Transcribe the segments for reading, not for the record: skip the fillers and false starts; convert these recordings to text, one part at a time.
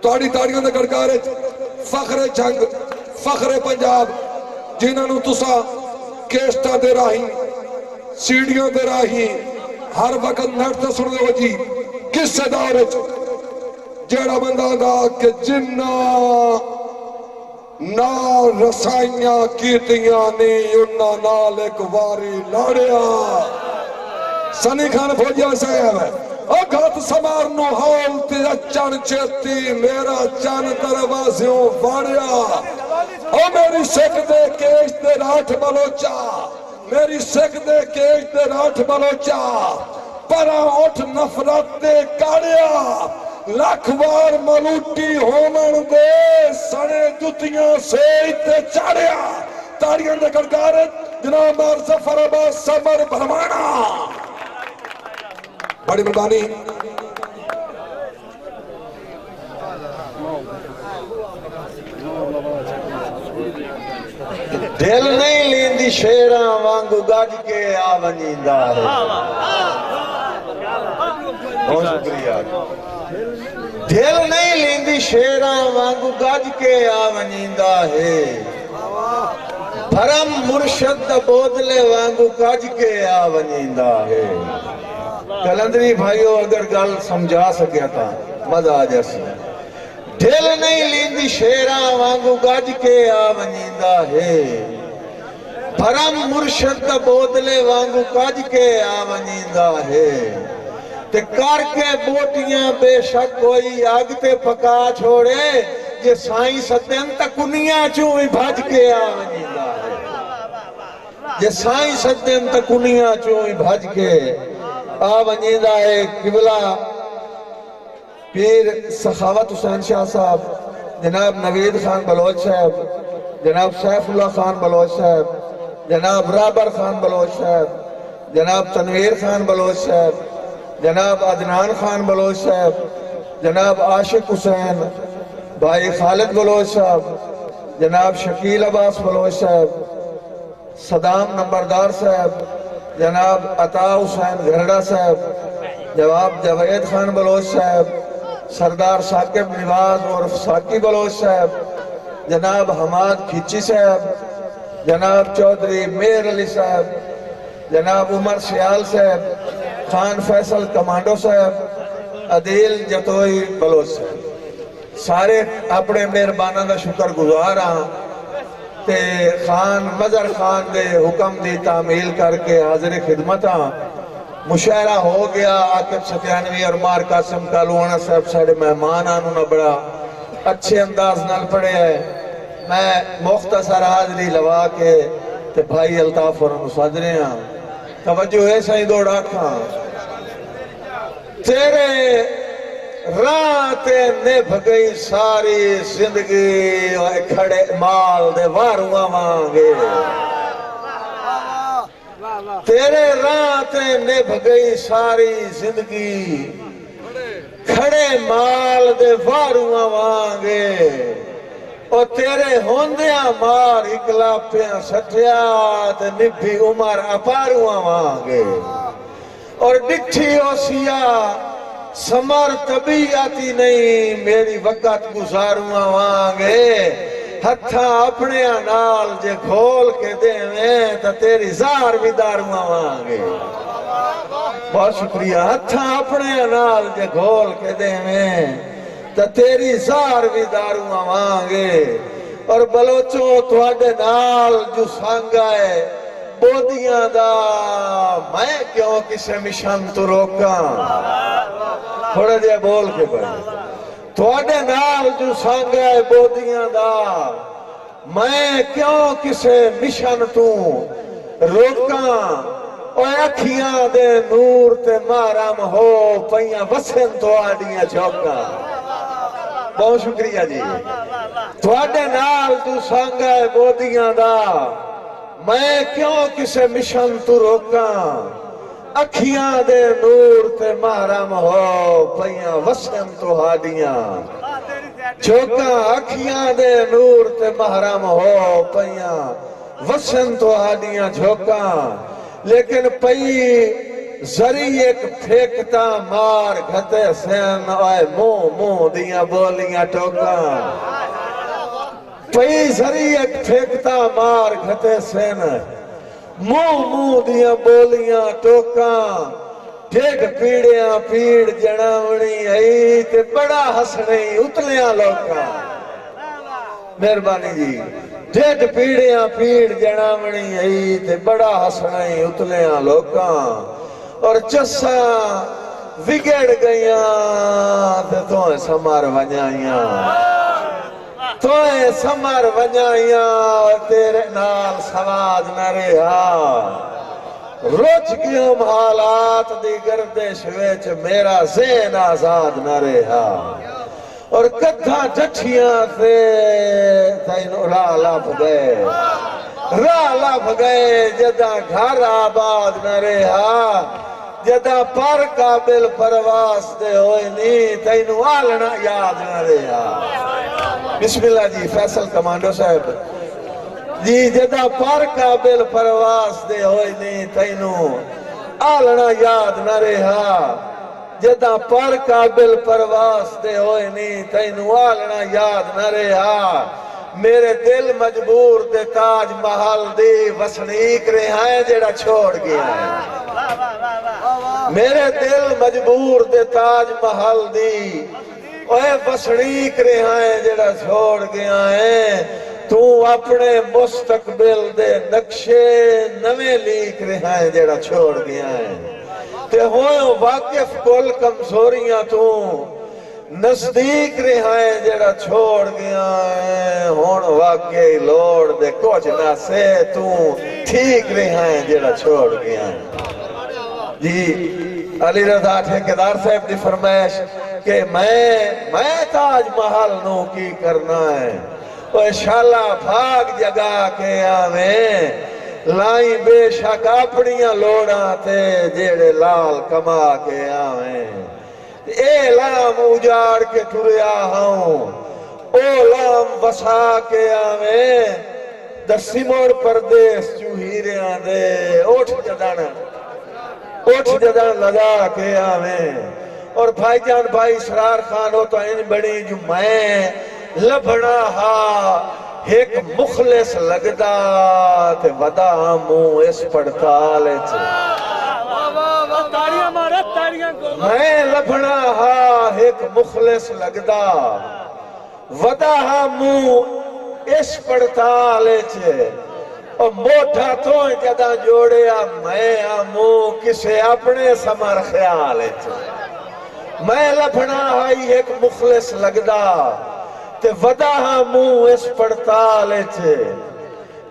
तुहाडी ताड़ियां दे गड़कारे फखरे जंग फखरे पंजाब जिन्होंने तुसा केस्टा दे राही सीढ़ियों दे राही हर वक्त नेट ते सुनदे हो जी किस दौर जेड़ा बंदा दा कि जिन्ना ना रसाइयां कीतियां ने उन्ना नाल एक वारी लड़िया सनी खान फौजिया साहब ओ गत समार नु हाल ते चन चेती मेरा चन दरवाज़ों वाड़िया ओ मेरी सिख दे केश दे राठ बलोचा मेरी सिख दे केश दे राठ बलोचा परा उठ नफरत दे काड़िया लख बार मलूटी होमन दे सने जुतियां सेज ते चाड़िया ताड़ियां दे गड़कारे जनाब जफर अब्बास सबर भरवाना बड़ी मेहरबानी। दिल नहीं लेंदी शेरा वांगू गज के आ वनींदा है। बहुत शुक्रिया। दिल नहीं लेंदी शेरा वांगू गज के आ वनींदा है भरम मुर्शद बोदले वांगू गज के आ वनींदा है। कलंदरी भाइयों अगर गल समझा सकिया था मजा आ जासी। दिल नहीं लेंदी शेरा वांगू गज के आ वनींदा है भरम मुर्शद बोदले वांगू गज के आ वनींदा है ते करके बोटियां बेशक कोई आग ते पका छोड़े जे साईं सदन तक कुनिया चू भी भज के आ वनींदा है जे साईं सदन तक कुनिया चू भी भज के आ वनींदा है। किबला पीर सखावत हुसैन शाह साहब जनाब नवीद खान बलोच साहब जनाब सैफुल्लाह खान बलोच साहब जनाब राबर खान बलोच साहब जनाब तनवीर खान बलोच साहब जनाब अदनान खान बलोच साहब जनाब आशिक हुसैन भाई खालिद बलोच साहब जनाब शकील अब्बास बलोच साहब सदाम नंबरदार साहब जनाब अता हुसैन घरड़ा साहब जवाब जावेद खान बलोच साहब सरदार साकिब निवाज और साकी बलोच साहब जनाब हमाद खिची साहब जनाब चौधरी मेहर अली साहब जनाब उमर सियाल साहब खान फैसल कमांडो साहब अदील जतोई बलोच साहब सारे अपने मेहरबाना का शुक्र गुजार हाँ ते खान मजर खान दे हुक्म दी तामील करके हाजिर खिदमत हाँ। मुशायरा हो गया आकिब सत्यानवी और मार कासिम कालूआना साहब साढ़े मेहमान आनू बड़ा अच्छे अंदाज नाल पढ़े है। मैं मुख्तसर हाजरी लवा के ते भाई अल्ताफ और सद रहे हाँ। तवज्जो है सही दौड़ा खा तेरे रात निभ गई सारी जिंदगी खड़े माल दे वारुआ मांगे तेरे रात निभ गई सारी जिंदगी खड़े माल दे वारुआ मांगे और तेरे होंदिया मार इकलापिया सठिया ते निभी उमर अपारुआ मांगे और डिठी ओसिया समर तबीयती नहीं मेरी वक़्त गुजारुआ मांगे हथा अपने नाल जे खोल के देवें तो तेरी जार भी दारुआ मांगे। बहुत शुक्रिया। हथा अपने नाल जे खोल के देवें तो तेरी जार भी दारुआ मांगे और बलोचो तुहाडे नाल जो सांगा है बोदियां दा मैं क्यों किसे मिशन तो रोका थोड़ा जिहा बोल के भाई थोड़े नाल जो सांगा है बोदियां दा मैं क्यों किसे मिशन तू रोका और अखियां दे नूर ते मारम हो पईयां वसन तो आडियां चौका। बहुत शुक्रिया जी। थोड़े नाल जो सांगा है बोदियां दा मैं क्यों किसे मिशन तू रोका अखियां दे नूर ते मारम हो पईयां वसन तो हाडियां चौका अखियां दे नूर ते महरम हो पईयां वसन तो हाडियां झोंका लेकिन पई जरी एक फेंकता मार घते सेन ओए मुंह मुंह दिया बोलियां टोका पई जरी एक फेंकता मार घते सेन मुंह मुंह दिया बोलियां टोका ढेड पीड़िया पीड़ जनावनी आई ते बड़ा हसने उतलिया लोका मेहरबानी जी ढेड पीड़िया पीड़ जनावनी आई ते बड़ा हसना उतलिया लोका और चस्सा विगड़ गया ते तोए समर वजाइया तोए समर वजाइया तेरे नाल सवाद न रहा रुझ गयो हालात दी गर्दिश विच मेरा ज़हन आजाद न रहा और कद्धा डठियां से तैनू राह लभ गए जदा घर आबाद न रहा जदा पर काबिल परवास दे होए नी तैनू आलना याद न रहा बिस्मिल्लाह जी फैसल कमांडो साहब जी जदा पर काबिल परवास दे होए नी तैनू आलना याद न रहा जदा पर काबिल परवास दे होए नी तैनू आलना याद न रहा मेरे दिल मजबूर दे ताज महल दी वसनीक रहा है जेड़ा छोड़ गया है मेरे दिल मजबूर दे ताज महल दी ओए वसनीक रहा है जेड़ा छोड़ गया है तू अपने मुस्तकबिल दे नक्शे नवे लीक रहा है जेड़ा छोड़ गया है ते होयो वाकिफ कुल कमजोरियां तू नजदीक रहा है जेड़ा छोड़ गया है हुण वाकई लोड़ दे कुछ ना से तू ठीक रहा है जेड़ा छोड़ गया है जी अली रजा ठेकेदार साहब की फरमाइश के मैं ताजमहल नू की करना है ओए शाला भाग जगा के आवे लाई बेशक अपनिया लोड़ा ते जेड़े लाल कमा के आवे ए लाम उजाड़ के टुरिया हूं ओ लाम वसा के आवे दसी मोड़ परदेस चूहीरिया दे उठ जदन लगा के आवे और भाईजान भाई सरार खान हो तो इन बड़ी जो मैं लभना हा एक मुखलिस लगदा ते वदा मुंह इस पड़ताल मैं लभना हा एक मुखलिस लगदा वदा मुंह इस पड़ताल और मोटा तो जदा जोड़िया मैं आमू किसे अपने समर ख्याल मैं लभना हाई एक मुखलिस लगदा ते वदा मुंह इस पड़ताल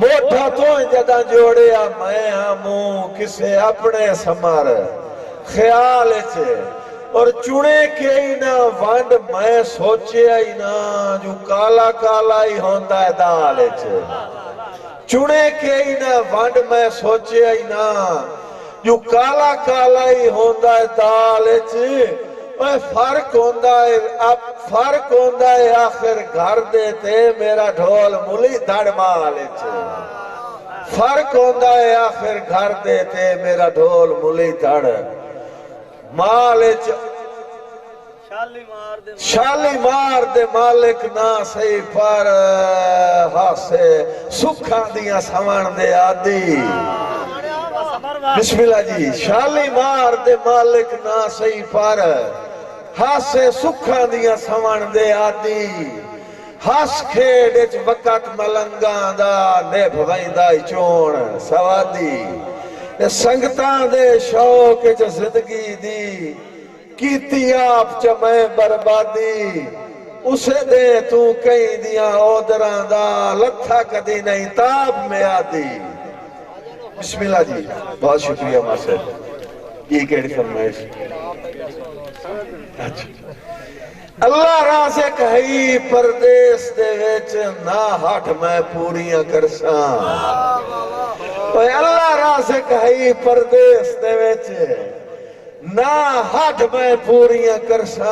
मोटा तो जदा जोड़िया मैं आमू किसे अपने समर ख्याल और चुने के ही ना वंड मैं सोचिया ही ना जो काला काला ही होता है दाल चुने के ही ना वंड मैं सोचिया ही ना जो काला काला ही होता है दाल फर्क होता है आखिर घर देते मेरा ढोल मुली धड़ माल फर्क होता है आखिर घर देते मेरा ढोल मुली धड़ माल शाली मार दे मालिक ना सही पर हासे सुखा दिया सवण दे आदि बिस्मिल्लाह जी शाली मार दे मालिक ना सही पर हासे सुखा दिया सवण दे आदि हस खेड च वक़्त मलंगा दा ने भवैंदा चोण सवादी संगतां दे शौक च जिंदगी दी कीती आप च मैं बर्बादी उसे दे तू कई दिया ओदरां दा लथा कदी नहीं ताब में आदी बिस्मिल्लाह जी बहुत शुक्रिया मास्टर ये केड़ी फरमाइश अल्लाह राज़े कही परदेस दे विच ना हट मैं पूरियां करसा ओए अल्लाह राज़े कही परदेस दे विच ना हट मैं पूरियां करसा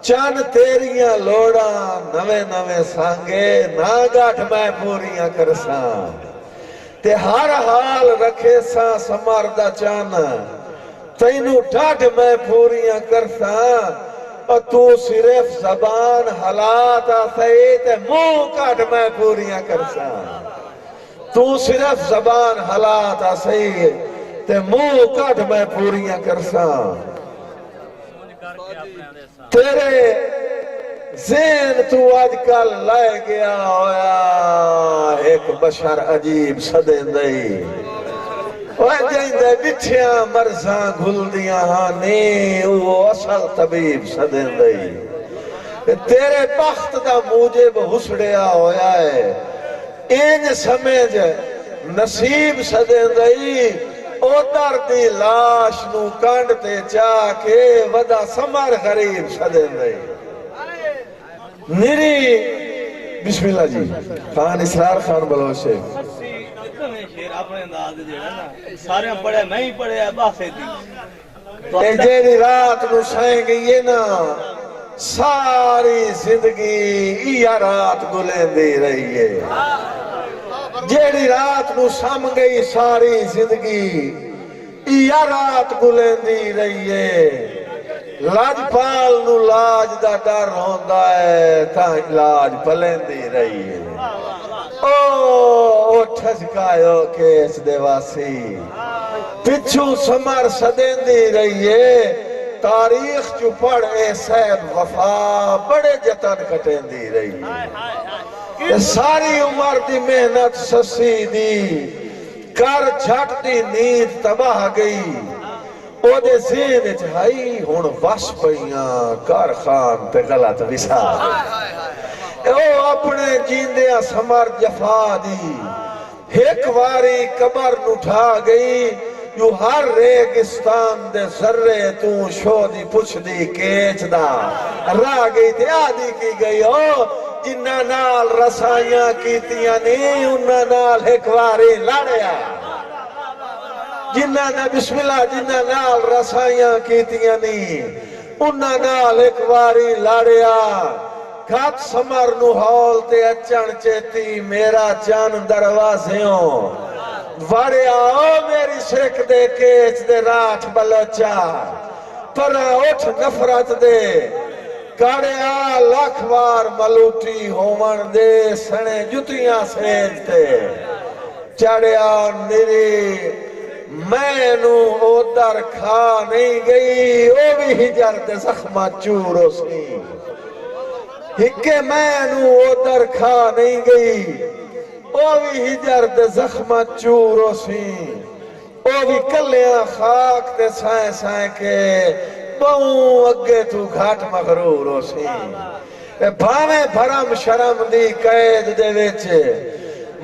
चन तेरियां लोड़ा नवे नवे सांगे ना गठ मैं पूरियां करसा ते हर हाल रखे सा समर दा चन तैनू ढाड मैं पूरियां करसा और तू सिर्फ जबान हालात सही ते मुंह काट मैं पूरियां करसा। तू सिर्फ जबान हालात सही ते मुंह काट मैं पूरियां करसा। तेरे ज़हन तू आजकल लै गया होया एक बशर अजीब सदेंदई बिठिया मरजा घुलदियां हाने वो असल तबीब सदेंदई। तेरे बख्त दा मूजिब हुसड़िया होया है इंज समझ नसीब सदेंदई ओदर दी लाश नू कंड ते जाके वदा समर गरीब सदेंदई। निरी बिस्मिल्लाह जी खान इसरार खान बलोच शेर अपने अंदाज जेड़ा ना सारे पढ़े मैं ही पढ़े बासे दी जेड़ी रात नु सह गई है ना सारी जिंदगी इया रात गुलेंदी रही है। जेड़ी रात नु सम गई सारी जिंदगी इया रात गुलेंदी रही है। लाजपाल नु लाज दा डर होंदा है तां इलाज पलेंदी रही है। ओ ठसकायो केस देवासी पिछू समर सदेंदी रही है। तारीख चु पढ़ ए साहब वफा बड़े जतन कटेंदी रही है। सारी उम्र दी मेहनत ससी दी कर झट दी नींद तबाह गई ओदे ज़हन च हाई हुण वस पईयां कर खान ते गलत विसार ओ अपने जींदियां समर जफा दी एक वारी कबर नु उठा गई यू हर रेगिस्तान दे जर्रे तू शोदी पुछदी केचदा रह गई ते आदी की गई ओ जिन्ना नाल रसाइयां कीतियां नी उन्ना नाल एक वारी लड़या। जिन्ना ने बिस्मिल्लाह जिन्ना नाल रसाइयां कीतियां नी उन्ना नाल एक वारी लड़या। घट समर नु हौल ते अचण चेती मेरा चन दरवाज़ियों वड़िया ओ मेरी सिख दे केच दे राठ बलोचा पर उठ नफरत दे काड़िया लख वार मलूटी होवन दे सने जुतियां सेजते चढ़िया निरी मैनू ओदर खा नहीं गई ओ भी हिजर दे जख्मा चूरो सी हिके मैनू ओदर खा नहीं गई ओ भी हिजर दे जख्मा चूरो सी ओ भी कलियां खाक ते साए साए के बहु अगे तू घाट मगरूर हो सी भावे भरम शर्म दी कैद दे विच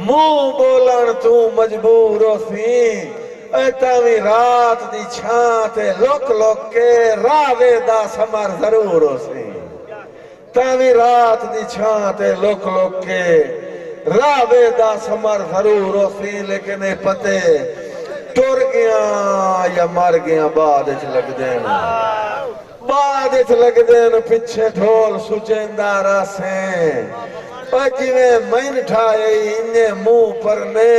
मुंह बोलन तू मजबूर हो सी तावी रात दी छां ते लुक लुक के रावे दा समर जरूर हो सी तावी रात दी छां ते लुक लुक के रावे दा समर जरूर हो सी लेकिन ए पते टुर गया या मर गया बाद च लगदे न बाद च लगदे न पिछे ढोल सुचेंदा रासे जिवें मैन ठाए इन्ने मुंह पर ने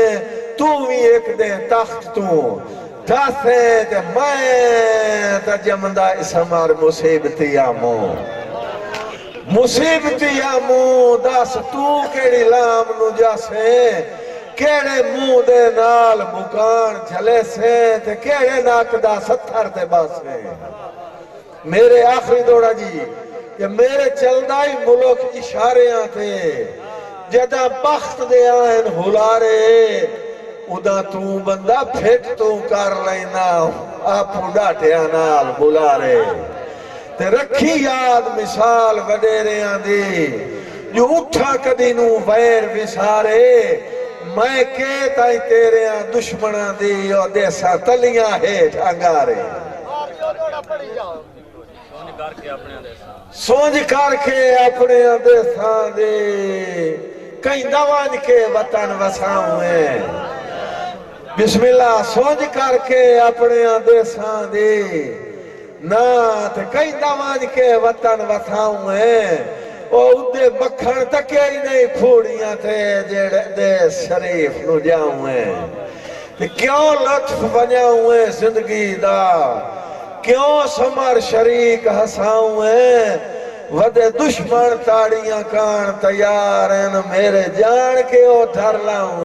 तू भी एक दे तख्त तू दासे ते मैं त जमदा इसमार मुसीबती आमो मुसीबती आमो दस तू केड़ी लाम नु जासे केड़े मुंह दे नाल मुकान झले से ते केड़े नाक दा सत्थर ते बासे। मेरे आखिरी दौड़ा जी कि मेरे चलदा ही मुल्क इशारियां थे जदा बख्त दे आन हुलारे उदा तू बंदा फिट तू कर लेना आपू डाटिया नाल बुलारे ते रखी याद मिसाल वडेरियां दी जो उठा कदी नू वैर विसारे मैं के ताई तेरे दुश्मना दी और देसा तलियां हेठ अंगारे सोच करके अपने देसा दे कई दवान के वतन वसाऊं बिस्मिल्लाह सोच करके अपने देसा दे नाथ कई दवान के वतन वसाऊं उदे मखण तके ही नहीं फूड़ियां थे जेड़े दे शरीफ नु जाऊं क्यों लुत्फ बनिया हुए जिंदगी दा क्यों समर शरीक हसाऊं है वदे दुश्मन ताड़ियां कान तैयार हैं मेरे जान के ओ धर लाऊं